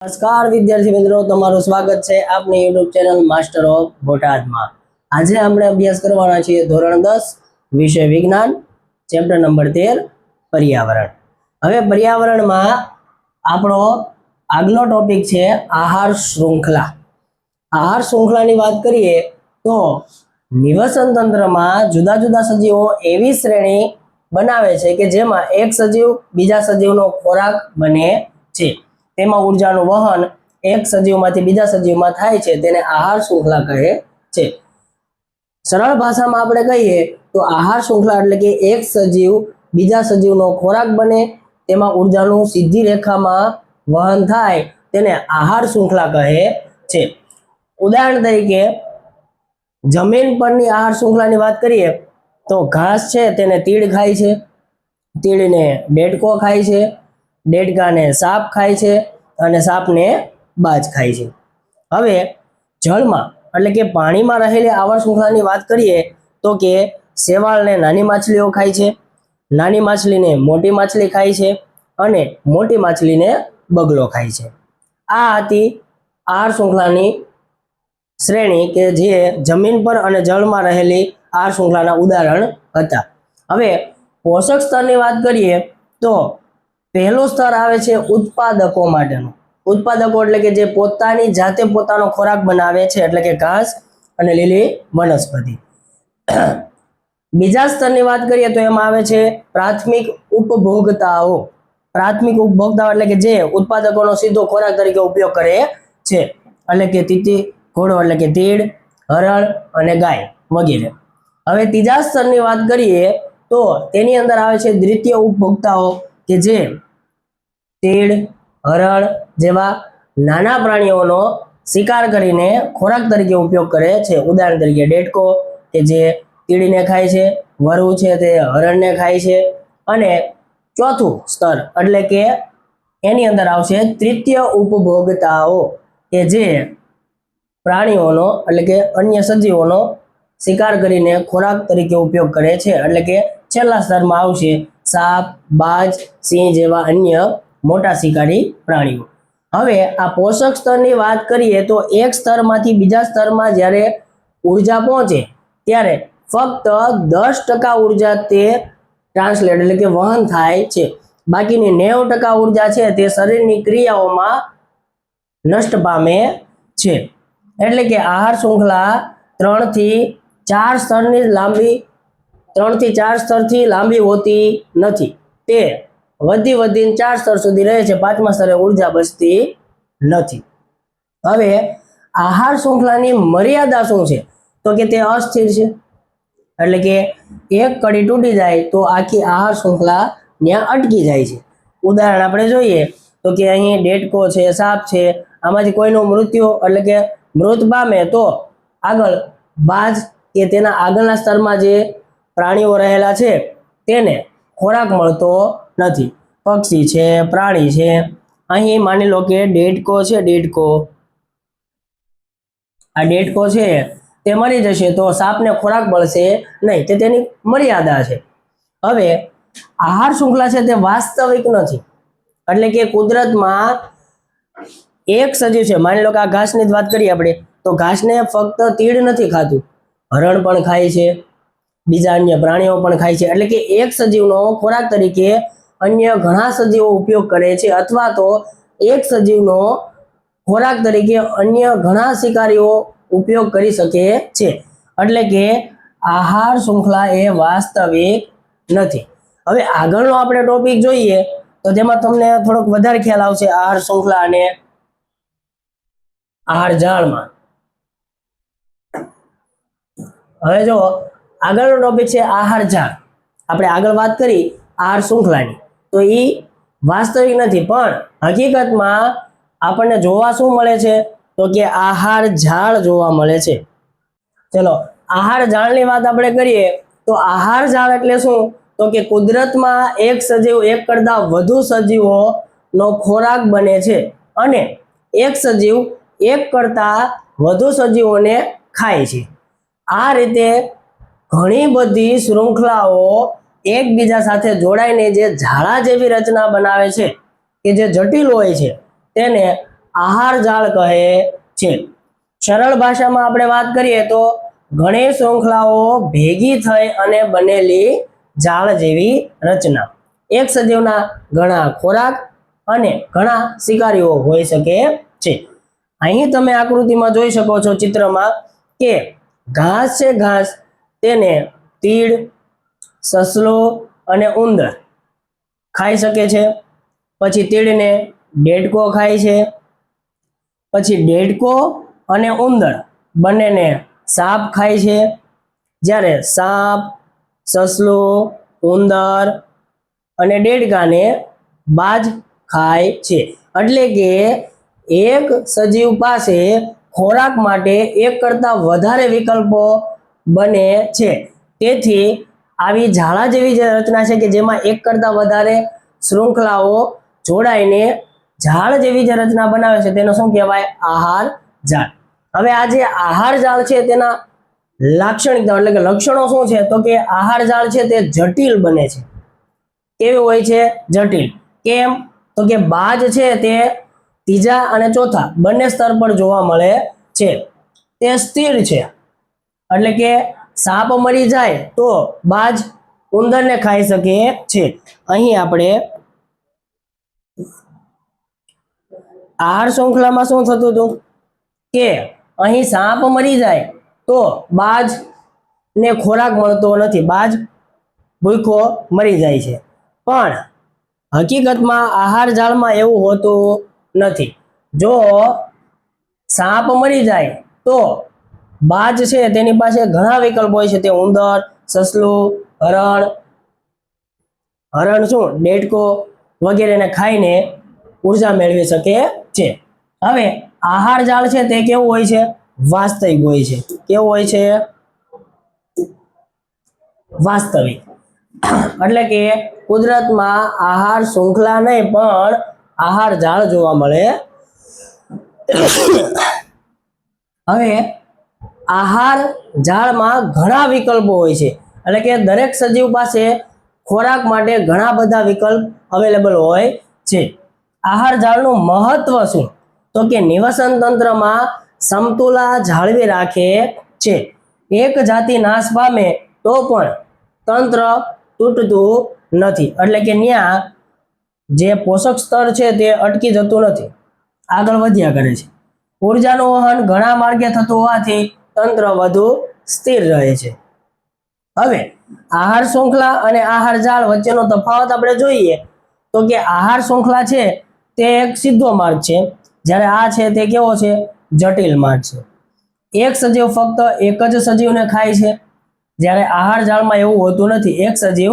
નમસ્કાર વિદ્યાર્થી મિત્રો, તમારું સ્વાગત છે આપની યુટ્યુબ ચેનલ માસ્ટર ઓફ બોટાદમાં। આજે આપણે અભ્યાસ કરવાના છીએ ધોરણ 10 વિષય વિજ્ઞાન, ચેપ્ટર નંબર 13 પર્યાવરણ। હવે પર્યાવરણમાં આપણો આગલો ટોપિક છે આહાર શૃંખલા। આહાર શૃંખલાની વાત કરીએ તો નિવસન તંત્રમાં જુદા જુદા સજીવો એવી શ્રેણી બનાવે છે કે જેમાં એક સજીવ બીજા સજીવનો ખોરાક બને છે। તેમાં ઊર્જાનું વહન એક સજીવમાંથી બીજા સજીવમાં થાય છે, તેને આહાર શૃંખલા કહે છે। સરળ ભાષામાં આપણે કહીએ તો આહાર શૃંખલા એટલે કે એક સજીવ બીજા સજીવનો ખોરાક બને, તેમાં ઊર્જાનું સીધી રેખામાં વહન થાય, તેને આહાર શૃંખલા કહે છે। ઉદાહરણ તરીકે જમીન પરની આહાર શૃંખલાની વાત કરીએ તો ઘાસ છે તેને તીડ ખાય છે, તીડને ડેડકો ખાય છે, ડેડકાને સાપ ખાય છે અને સાપને બાજ ખાય છે। હવે જળમાં એટલે કે પાણીમાં રહેલી આહાર શૃંખલાની વાત કરીએ તો કે શેવાળને નાની માછલીઓ ખાય છે, નાની માછલીને મોટી માછલી ખાય છે અને મોટી માછલીને બગલો ખાય છે। આ હતી આહાર શૃંખલાની શ્રેણી કે જે જમીન પર અને જળમાં રહેલી આહાર શૃંખલાના ઉદાહરણ હતા। હવે પોષક સ્તરની વાત કરીએ તો પહેલું સ્તર આવે છે ઉત્પાદકો માટેનું। ઉત્પાદકો એટલે કે જે પોતાની જાતે પોતાનો ખોરાક બનાવે છે, એટલે કે ઘાસ અને લીલી વનસ્પતિ। બીજા સ્તરની વાત કરીએ તો એમાં આવે છે પ્રાથમિક ઉપભોક્તાઓ। પ્રાથમિક ઉપભોક્તાઓ એટલે કે જે ઉત્પાદકોનો સીધો ખોરાક તરીકે ઉપયોગ કરે છે, એટલે કે તીતી ઘોડો એટલે કે તીડ, હરણ અને ગાય વગેરે। હવે ત્રીજા સ્તરની વાત કરીએ તો તેની અંદર આવે છે દ્વિતીય ઉપભોક્તાઓ કે જે તીડ, હરણ જેવા નાના પ્રાણીઓનો શિકાર કરીને ખોરાક તરીકે ઉપયોગ કરે છે। ઉદાહરણ તરીકે ડેડકો કે જે તીડને ખાય છે, વરુ છે તે હરણને ખાય છે અને ચોથું સ્તર એટલે કે એની અંદર આવશે તૃતીય ઉપભોક્તાઓ કે જે પ્રાણીઓનો એટલે કે અન્ય સજીવોનો શિકાર કરીને ખોરાક તરીકે ઉપયોગ કરે છે, એટલે કે છેલ્લા સ્તરમાં આવશે સાપ, બાજ, સિંહ જેવા અન્ય મોટા શિકારી પ્રાણીઓ। હવે આ પોષક સ્તરની વાત કરીએ તો એક સ્તરમાંથી બીજા સ્તરમાં જ્યારે ઉર્જા પહોંચે ત્યારે ફક્ત 10% ઉર્જા તે ટ્રાન્સલેટ એટલે કે વહન થાય છે, બાકીની 90% ઉર્જા છે તે શરીરની ક્રિયાઓમાં નષ્ટ પામે છે। એટલે કે આહાર શૃંખલા 3 થી 4 સ્તરથી લાંબી હોતી નથી, તે વધીને 4 સ્તર સુધી રહે છે, 5મા સ્તરે ઉર્જા બચતી નથી। હવે આહાર શૃંખલાની મર્યાદા શું છે તો કે તે અસ્થિર છે, એટલે કે એક કડી તૂટી જાય તો આખી આહાર શૃંખલા ત્યાં અટકી જાય છે। ઉદાહરણ આપણે જોઈએ તો કે અહીં ડેડકો છે, સાપ છે, આમાંથી કોઈનું મૃત્યુ એટલે કે મૃત પામે તો આગળ બાજ કે તેના આગળના સ્તરમાં જે પ્રાણીઓ રહેલા છે તેને ખોરાક મળતો નથી। પક્ષી છે, પ્રાણી છે, અહીં માની લો કે ડેડકો છે, આ ડેડકો છે તે મરી જશે તો સાપને ખોરાક મળશે નહીં, તે તેની મર્યાદા છે। હવે આહાર શૃંખલા છે તે વાસ્તવિક નથી, એટલે કે કુદરતમાં એક સજીવ છે, માની લો કે આ ઘાસની જ વાત કરીએ આપણે તો ઘાસને ફક્ત તીડ નથી ખાતું, હરણ પણ ખાય છે, બીજા અન્ય પ્રાણીઓ પણ ખાય છે, એટલે કે એક સજીવનો ખોરાક તરીકે અન્ય ઘણા સજીવો ઉપયોગ કરે છે, અથવા તો એક સજીવનો ખોરાક તરીકે અન્ય ઘણા શિકારીઓ ઉપયોગ કરી શકે છે, એટલે કે આહાર શૃંખલા એ વાસ્તવિક નથી। હવે આગળનો આપણે ટોપિક જોઈએ તો તેમાં તમને થોડોક વધારે ખ્યાલ આવશે આહાર શૃંખલા અને આહાર જાળમાં। હવે જો આગળનો ટોપિક છે આહાર જાળ। આપણે આગળ વાત કરી આહાર શૃંખલાની તો એ વાસ્તવિક નથી, પણ હકીકતમાં આપણને જોવા શું મળે છે તો કે આહાર જાળ જોવા મળે છે। ચલો આહાર જાળની વાત આપણે કરીએ તો આહાર જાળ એટલે શું તો કે કુદરતમાં એક સજીવ એક કરતાં વધુ સજીવોનો ખોરાક બને છે અને એક સજીવ એક કરતાં વધુ સજીવોને ખાય છે। આ રીતે ઘણી બધી શૃંખલાઓ એકબીજા સાથે જોડાઈને જે જાળા જેવી રચના બનાવે છે કે જે જટિલ હોય છે તેને આહાર જાળ કહે છે. સરળ ભાષામાં આપણે વાત કરીએ તો ઘણી શૃંખલાઓ ભેગી થઈ અને બનેલી જાળ જેવી રચના. એક સજીવના ઘણા ખોરાક અને ઘણા શિકારીઓ હોઈ શકે છે. અહીં તમે આકૃતિમાં જોઈ શકો છો ચિત્રમાં કે ઘાસ છે, ઘાસ તેને તીડ, સસલો અને ઉંદર ખાઈ શકે છે. પછી તીડને ડેડકો ખાય છે. પછી ડેડકો અને ઉંદર બંનેને સાપ ખાય છે. જ્યારે સાપ, સસલો, ઉંદર અને ડેડકાને બાજ ખાય છે. એટલે કે એક સજીવ પાસે ખોરાક માટે એક કરતા વધારે વિકલ્પો બને છે. તેથી આવી ઝાડા જેવી જે રચના છે કે જેમાં એક કરતા વધારે શૃંખલાઓ જોડાઈને ઝાડ જેવી જે રચના બનાવે છે તેનો શું કહેવાય? આહાર જાળ. હવે આ જે આહાર જાળ છે તેના લાક્ષણિકતા એટલે કે લક્ષણો શું છે? તો કે આહાર જાળ છે તે જટિલ બને છે. કેવી હોય છે? જટિલ. કેમ? તો કે બાજ છે તે ત્રીજા અને ચોથા બંને સ્તર પર જોવા મળે છે. તે સ્થિર છે એટલે કે સાપ મરી જાય તો બાજ ઉંદરને ખાઈ શકે છે. અહીં આપણે આહાર શૃંખલામાં શું થતું હતું કે અહીં સાપ મરી જાય તો બાજ ને ખોરાક મળતો નથી, બાજ ભૂખો મરી જાય છે. પણ હકીકતમાં આહાર જાળમાં એવું હોતું નથી. જો સાપ મરી જાય તો બાજ છે તેની પાસે ઘણા વિકલ્પ હોય છે. તે ઉંદર, સસલું, હરણ શું ડેડકો વગેરેને ખાઈને ઉર્જા મેળવી શકે છે. હવે આહાર જાળ છે તે કેવું હોય છે? વાસ્તવિક હોય છે. કેવું હોય છે? વાસ્તવિક. એટલે કે કુદરતમાં આહાર શૃંખલા નહીં પણ આહાર જાળ જોવા મળે. હવે આહાર જાળમાં ઘણા વિકલ્પો હોય છે. એટલે કે દરેક સજીવ પાસે ખોરાક માટે ઘણા બધા વિકલ્પ અવેલેબલ હોય છે. આહાર જાળનું મહત્વ શું? તો કે નિવસન તંત્રમાં સમતુલા જાળવી રાખે છે. એક જાતિ નાશ પામે તો પણ તંત્ર તૂટતું નથી. એટલે કે ત્યાં જે પોષક સ્તર છે તે અટકી જતું નથી, આગળ વધ્યા કરે છે. ઉર્જાનું વહન ઘણા માર્ગે થતું હોવાથી તંત્ર વધુ સ્થિર રહે છે. હવે આહાર શૃંખલા અને આહાર જાળ વચ્ચેનો તફાવત આપણે જોઈએ તો કે આહાર શૃંખલા છે તે એક સીધો માર્ગ છે, જ્યારે આ છે તે કેવો છે? જટિલ માર્ગ છે. એક સજીવ ફક્ત એક જ સજીવને ખાય છે, જ્યારે આહાર જાળમાં એવું હોતું નથી. એક સજીવ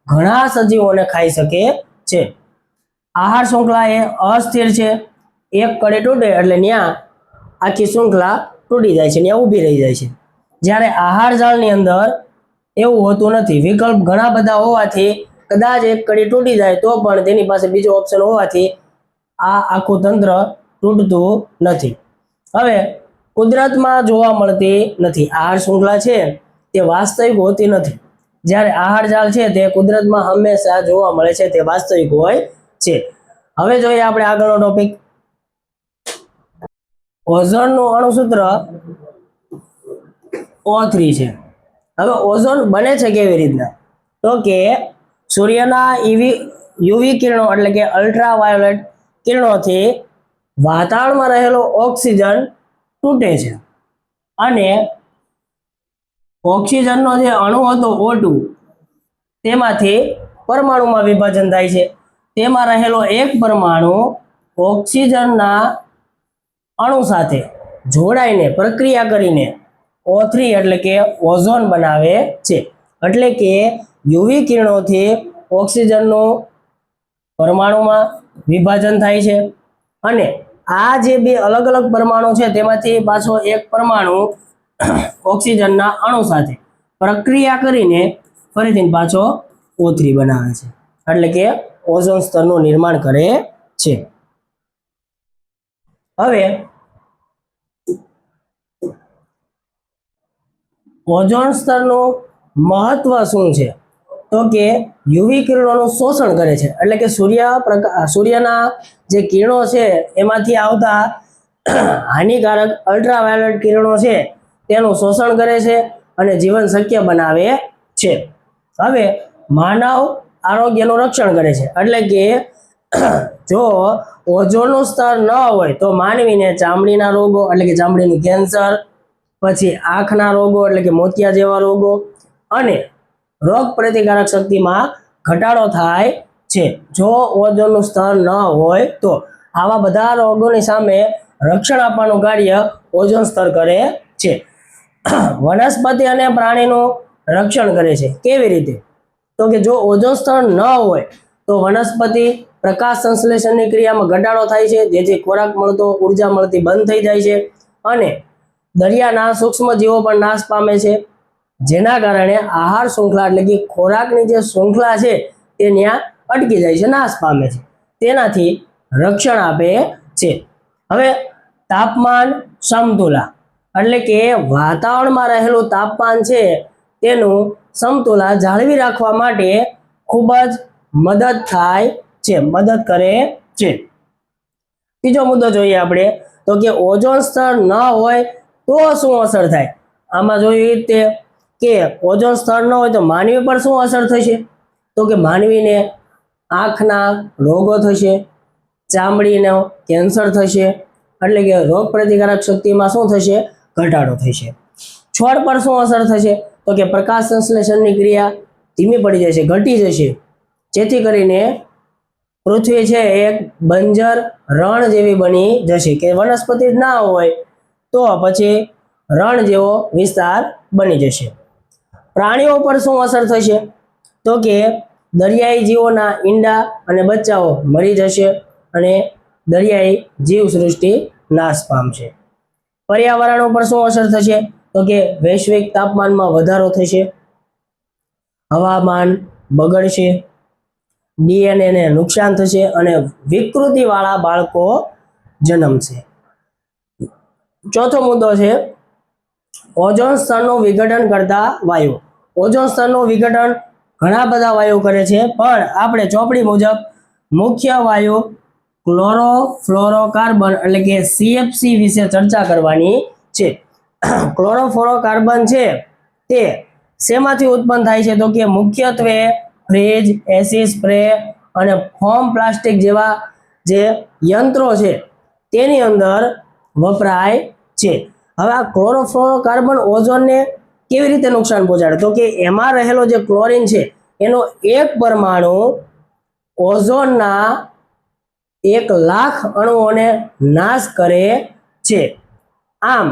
ઘણા સજીવોને ખાઈ શકે છે. આહાર શૃંખલા એ અસ્થિર છે. એક કડી તૂટે એટલે ત્યાં આખી શૃંખલા તૂટી જાય છે, ત્યાં ઊભી રહી જાય છે. જ્યારે આહાર જાળની અંદર એવું હોતું નથી. વિકલ્પ ઘણા બધા હોવાથી કદાચ એક કડી તૂટી જાય તો પણ તેની પાસે બીજો ઓપ્શન હોવાથી આ આખું તંત્ર તૂટતું નથી. હવે કુદરતમાં જોવા મળતી નથી. આહાર શૃંખલા છે તે વાસ્તવિક હોતી નથી, જ્યારે આહાર જાળ છે તે કુદરતમાં હંમેશા જોવા મળે છે, તે વાસ્તવિક હોય છે. હવે જોઈએ આપણે આગળનો ટોપિક. ઓઝોનનું અણુસૂત્ર O3 છે. હવે ઓઝોન બને છે કેવી રીતના? તો કે સૂર્યના યુવી કિરણો એટલે કે અલ્ટ્રાવાયોલેટ કિરણોથી વાતાવરણમાં રહેલો ઓક્સિજન તૂટે છે અને ઓક્સિજનનો જે અણુ હતો O2 તેમાંથી પરમાણુમાં વિભાજન થાય છે. તેમાં રહેલો એક પરમાણુ ઓક્સિજનના અણુ સાથે જોડાઈને પ્રક્રિયા કરીને O3 એટલે કે ઓઝોન બનાવે છે. એટલે કે યુવી કિરણોથી ઓક્સિજનનું પરમાણુમાં વિભાજન થાય છે અને આ જે બે અલગ અલગ પરમાણુ છે તેમાંથી પાછો એક પરમાણુ ઓક્સિજનના અણુ સાથે પ્રક્રિયા કરીને ફરીથી પાછો O3 બનાવે છે. એટલે કે ઓઝોન સ્તરનું નિર્માણ કરે છે. હવે ઓઝોન સ્તરનું મહત્વ શું છે? તો કે યુવી કિરણોનું શોષણ કરે છે, એટલે કે સૂર્યના જે કિરણો છે એમાંથી આવતા હાનિકારક અલ્ટ્રાવાયોલેટ કિરણો છે તેનું શોષણ કરે છે અને જીવન શક્ય બનાવે છે. હવે માનવ આરોગ્યનું રક્ષણ કરે છે, એટલે કે જો ઓઝોનનું સ્તર ન હોય તો માનવીને ચામડીના રોગો એટલે કે ચામડીનું કેન્સર, પછી આંખના રોગો એટલે કે મોતિયા જેવા રોગો અને રોગ પ્રતિકારક શક્તિમાં ઘટાડો થાય છે. જો ઓઝોનનું સ્તર ન હોય તો આવા બધા રોગોની સામે રક્ષણ આપવાનું કાર્ય ઓઝોન સ્તર કરે છે. વનસ્પતિ અને પ્રાણીનું રક્ષણ કરે છે. કેવી રીતે? તો કે જો ઓઝોન સ્તર ન હોય તો વનસ્પતિ પ્રકાશ સંશ્લેષણની ક્રિયામાં ઘટાડો થાય છે, જેથી ખોરાક મળતો, ઉર્જા મળતી બંધ થઈ જાય છે અને દરિયાના સૂક્ષ્મ જીવો પણ નાશ પામે છે, જેના કારણે આહાર શૃંખલા એટલે કે ખોરાકની જે શૃંખલા છે તે ત્યાં અટકી જાય છે, નાશ પામે છે. તેનાથી રક્ષણ આપે છે. હવે તાપમાન સમતુલા એટલે કે વાતાવરણમાં રહેલું તાપમાન છે તેનું સમતુલા જાળવી રાખવા માટે ખૂબ જ મદદ થાય છે, મદદ કરે છે. ત્રીજો મુદ્દો જોઈએ આપણે તો કે ઓઝોન સ્તર ન હોય તો શું અસર થાય? આમાં જોયું તે કે ઓઝોન સ્તર ન હોય તો માનવી પર શું અસર થશે? તો કે માનવીને આંખના રોગો થશે, ચામડીનો કેન્સર થશે, એટલે કે રોગ પ્રતિકારક શક્તિમાં શું થશે? ઘટાડો થશે. છોડ પર શું અસર થશે? તો કે પ્રકાશ સંશ્લેષણની ક્રિયા ધીમી પડી જશે, ઘટી જશે, જેથી કરીને પૃથ્વી છે એક બંજર રણ જેવી બની જશે કે વનસ્પતિ જ ના હોય તો પછી રણ જેવો વિસ્તાર બની જશે. પ્રાણીઓ પર શું અસર થશે? તો કે દરિયાઈ જીવોના ઈંડા અને બચ્ચાઓ મરી જશે અને દરિયાઈ જીવસૃષ્ટિ નાશ પામશે. પર્યાવરણ ઉપર શું અસર થશે? તો કે વૈશ્વિક તાપમાનમાં વધારો થશે, હવામાન બગડશે, DNA ને નુકસાન થશે અને વિકૃતિવાળા બાળકો જન્મશે. ચોથો મુદ્દો છે ઓઝોન સ્તરનું વિઘટન કરતા વાયુ. ઓઝોન સ્તરનું વિઘટન ઘણા બધા વાયુ કરે છે, પણ આપણે ચોપડી મુજબ મુખ્ય વાયુ ક્લોરોફ્લોરોકાર્બન એટલે કે CFC વિશે ચર્ચા કરવાની છે. ક્લોરોફ્લોરોકાર્બન છે તે શેમાંથી ઉત્પન્ન થાય છે? તો કે મુખ્યત્વે ફ્રીજ, એસી સ્પ્રે અને ફોમ પ્લાસ્ટિક જેવા જે યંત્રો છે તેની અંદર વપરાય છે. હવે આ ક્લોરોફ્લોરોકાર્બન ઓઝોનને કેવી રીતે નુકસાન પહોંચાડે? તો કે એમાં રહેલો જે ક્લોરીન છે એનો એક પરમાણુ ઓઝોનના 1,00,000 અણુઓને નાશ કરે છે. આમ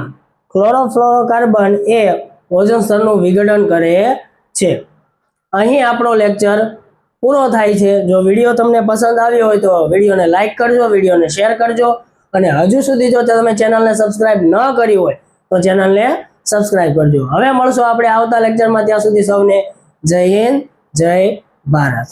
ક્લોરોફ્લોરોકાર્બન એ ઓઝોન સ્તરનું વિઘટન કરે છે. અહીં આપણો લેક્ચર પૂરો થાય છે. જો વિડીયો તમને પસંદ આવ્યો હોય તો વિડીયોને લાઈક કરજો, વિડીયોને શેર કરજો અને હજુ સુધી જો તમે ચેનલને સબસ્ક્રાઇબ ન કરી હોય તો ચેનલને સબસ્ક્રાઇબ કરજો. હવે મળશું આપણે આવતા લેક્ચરમાં. ત્યાં સુધી સૌને જય હિન્દ, જય ભારત.